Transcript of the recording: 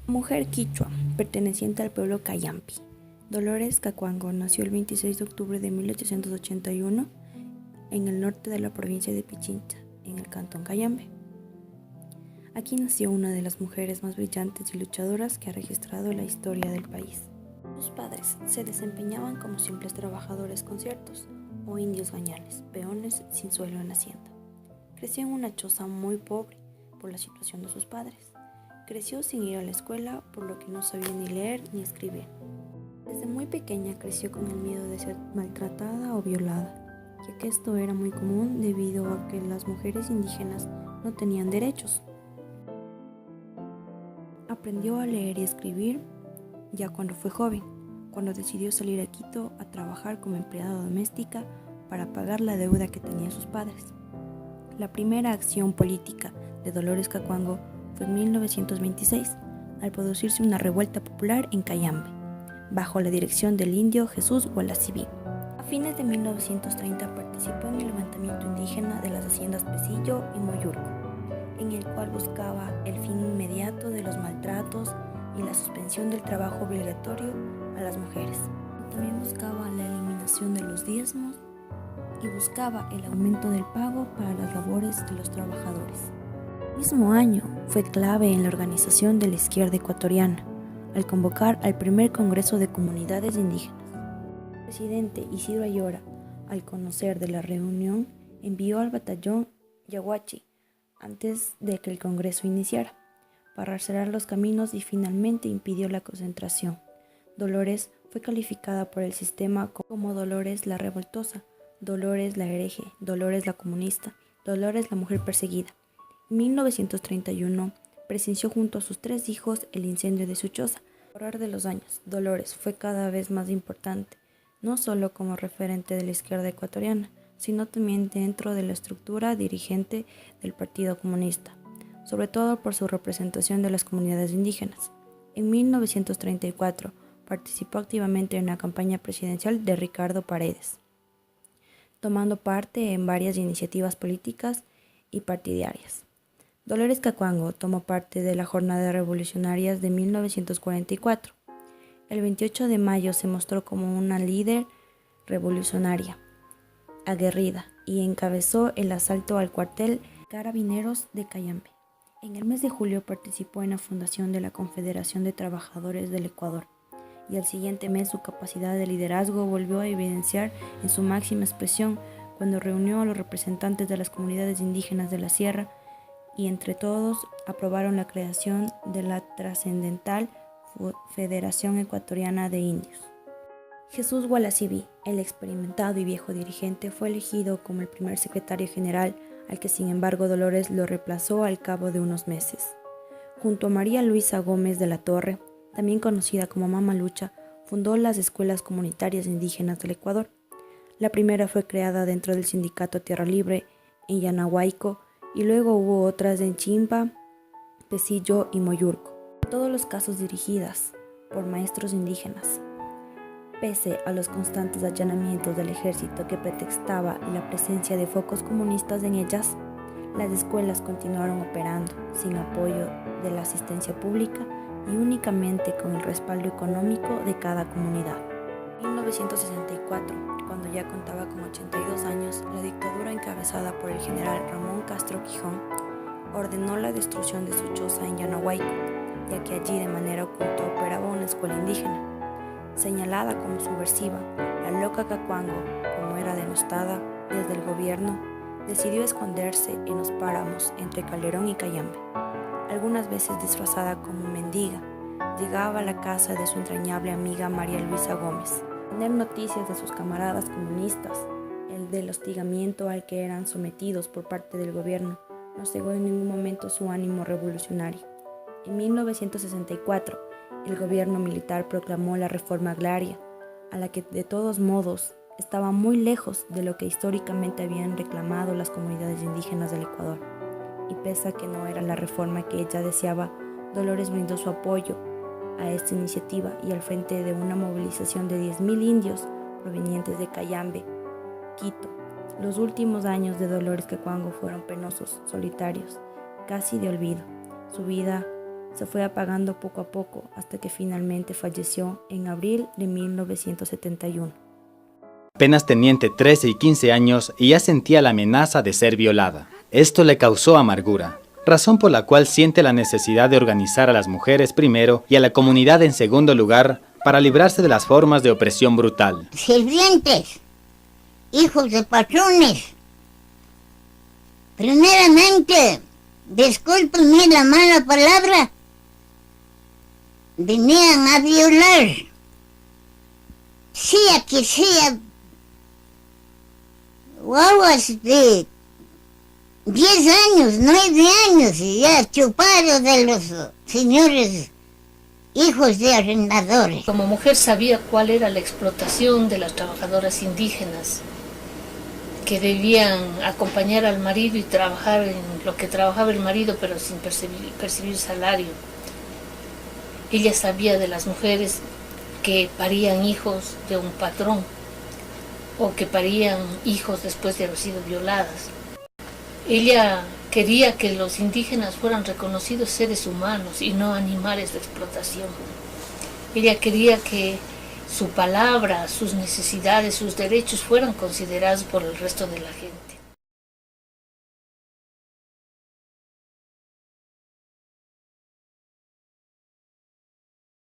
Mujer quichua, perteneciente al pueblo Cayambe. Dolores Cacuango nació el 26 de octubre de 1881 en el norte de la provincia de Pichincha, en el cantón Cayambe. Aquí nació una de las mujeres más brillantes y luchadoras que ha registrado la historia del país. Sus padres se desempeñaban como simples trabajadores conciertos o indios gañales, peones sin suelo en la hacienda. Creció en una choza muy pobre por la situación de sus padres. Creció sin ir a la escuela, por lo que no sabía ni leer ni escribir. Desde muy pequeña creció con el miedo de ser maltratada o violada, ya que esto era muy común debido a que las mujeres indígenas no tenían derechos. Aprendió a leer y escribir ya cuando fue joven, cuando decidió salir a Quito a trabajar como empleada doméstica para pagar la deuda que tenían sus padres. La primera acción política de Dolores Cacuango fue en 1926, al producirse una revuelta popular en Cayambe, bajo la dirección del indio Jesús Gualacibí. A fines de 1930 participó en el levantamiento indígena de las haciendas Pesillo y Moyurco, en el cual buscaba el fin inmediato de los maltratos y la suspensión del trabajo obligatorio a las mujeres. También buscaba la eliminación de los diezmos y buscaba el aumento del pago para las labores de los trabajadores. El mismo año fue clave en la organización de la izquierda ecuatoriana, al convocar al primer Congreso de Comunidades Indígenas. El presidente Isidro Ayora, al conocer de la reunión, envió al batallón Yaguachi antes de que el Congreso iniciara, para cerrar los caminos y finalmente impidió la concentración. Dolores fue calificada por el sistema como Dolores la revoltosa, Dolores la hereje, Dolores la comunista, Dolores la mujer perseguida. En 1931 presenció junto a sus 3 hijos el incendio de su choza. Por correr de los años, Dolores fue cada vez más importante, no solo como referente de la izquierda ecuatoriana, sino también dentro de la estructura dirigente del Partido Comunista, sobre todo por su representación de las comunidades indígenas. En 1934 participó activamente en la campaña presidencial de Ricardo Paredes, tomando parte en varias iniciativas políticas y partidarias. Dolores Cacuango tomó parte de la Jornada Revolucionarias de 1944. El 28 de mayo se mostró como una líder revolucionaria, aguerrida, y encabezó el asalto al cuartel Carabineros de Cayambe. En el mes de julio participó en la fundación de la Confederación de Trabajadores del Ecuador, y al siguiente mes su capacidad de liderazgo volvió a evidenciar en su máxima expresión cuando reunió a los representantes de las comunidades indígenas de la Sierra y entre todos aprobaron la creación de la trascendental Federación Ecuatoriana de Indios. Jesús Gualacibí, el experimentado y viejo dirigente, fue elegido como el primer secretario general, al que sin embargo Dolores lo reemplazó al cabo de unos meses. Junto a María Luisa Gómez de la Torre, también conocida como Mama Lucha, fundó las escuelas comunitarias indígenas del Ecuador. La primera fue creada dentro del sindicato Tierra Libre en Yanahuayco y luego hubo otras en Chimpa, Pesillo y Moyurco, todos los casos dirigidas por maestros indígenas. Pese a los constantes allanamientos del ejército que pretextaba la presencia de focos comunistas en ellas, las escuelas continuaron operando sin apoyo de la asistencia pública y únicamente con el respaldo económico de cada comunidad. En 1964, cuando ya contaba con 82 años, la dictadura encabezada por el general Ramón Castro Quijón ordenó la destrucción de su choza en Yanahuayco, ya que allí de manera oculta operaba una escuela indígena. Señalada como subversiva, la loca Cacuango, como era denostada desde el gobierno, decidió esconderse en los páramos entre Calderón y Cayambe. Algunas veces disfrazada como mendiga, llegaba a la casa de su entrañable amiga María Luisa Gómez. Tener noticias de sus camaradas comunistas, el del hostigamiento al que eran sometidos por parte del gobierno, no cegó en ningún momento su ánimo revolucionario. En 1964, el gobierno militar proclamó la reforma agraria, a la que de todos modos estaba muy lejos de lo que históricamente habían reclamado las comunidades indígenas del Ecuador. Y pese a que no era la reforma que ella deseaba, Dolores brindó su apoyo a esta iniciativa y al frente de una movilización de 10.000 indios provenientes de Cayambe, Quito. Los últimos años de Dolores Cacuango fueron penosos, solitarios, casi de olvido. Su vida se fue apagando poco a poco hasta que finalmente falleció en abril de 1971. Apenas tenía entre 13 y 15 años y ya sentía la amenaza de ser violada. Esto le causó amargura, razón por la cual siente la necesidad de organizar a las mujeres primero y a la comunidad en segundo lugar para librarse de las formas de opresión brutal. Sirvientes, hijos de patrones, primeramente, discúlpenme la mala palabra, venían a violar, sea que sea, guaguas de 10 años, 9 años, y ya chupados de los señores hijos de arrendadores. Como mujer sabía cuál era la explotación de las trabajadoras indígenas, que debían acompañar al marido y trabajar en lo que trabajaba el marido, pero sin percibir salario. Ella sabía de las mujeres que parían hijos de un patrón o que parían hijos después de haber sido violadas. Ella quería que los indígenas fueran reconocidos seres humanos y no animales de explotación. Ella quería que su palabra, sus necesidades, sus derechos fueran considerados por el resto de la gente.